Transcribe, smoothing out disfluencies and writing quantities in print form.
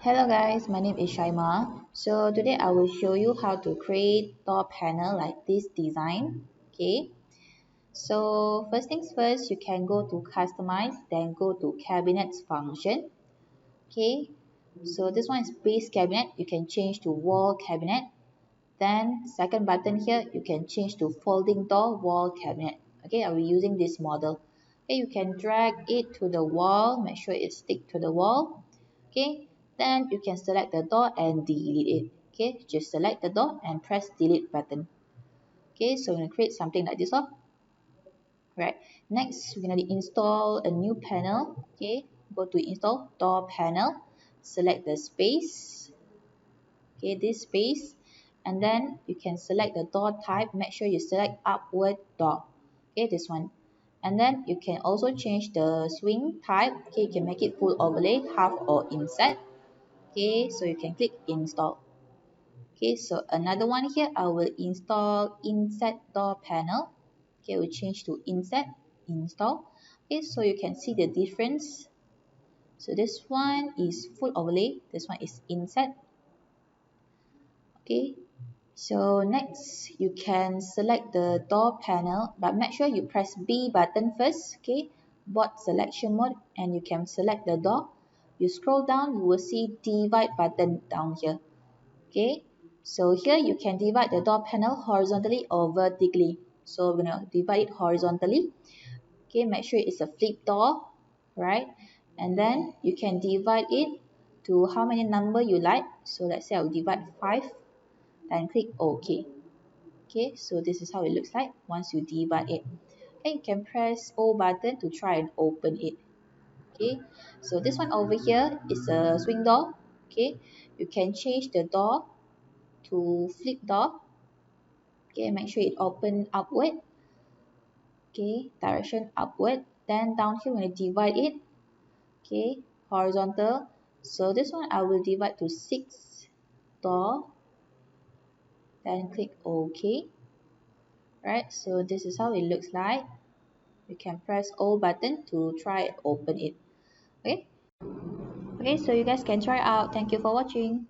Hello guys, my name is Shaima. So today I will show you how to create door panel like this design. Okay. So first things first, you can go to customize, then go to cabinets function. Okay. So this one is base cabinet. You can change to wall cabinet. Then second button here, you can change to folding door wall cabinet. Okay, I'll be using this model. Okay, you can drag it to the wall, make sure it stick to the wall. Okay, then you can select the door and delete it. Okay, just select the door and press delete button. Okay, so we're gonna create something like this. Right, next we're gonna install a new panel. Okay, go to install door panel, select the space. Okay, this space, and then you can select the door type. Make sure you select upward door. Okay, this one, and then you can also change the swing type. Okay, you can make it full overlay, half, or inset. Okay, so you can click install. Okay, so another one here, I will install inset door panel. Okay, we'll change to inset, install. Okay, so you can see the difference. So this one is full overlay, this one is inset. Okay, so next you can select the door panel, but make sure you press B button first. Okay, board selection mode, and you can select the door. You scroll down, you will see divide button down here. Okay, so here you can divide the door panel horizontally or vertically. So we're gonna divide it horizontally. Okay, make sure it's a flip door, right? And then you can divide it to how many number you like. So let's say I'll divide 5, then click OK. Okay, so this is how it looks like once you divide it. Okay, you can press O button to try and open it. Okay, so this one over here is a swing door. Okay, you can change the door to flip door. Okay, make sure it open upward. Okay, direction upward. Then down here we're going to divide it. Okay, horizontal. So this one I will divide to 6 door. Then click OK. Right, so this is how it looks like. You can press O button to try and open it. Okay, so you guys can try out. Thank you for watching.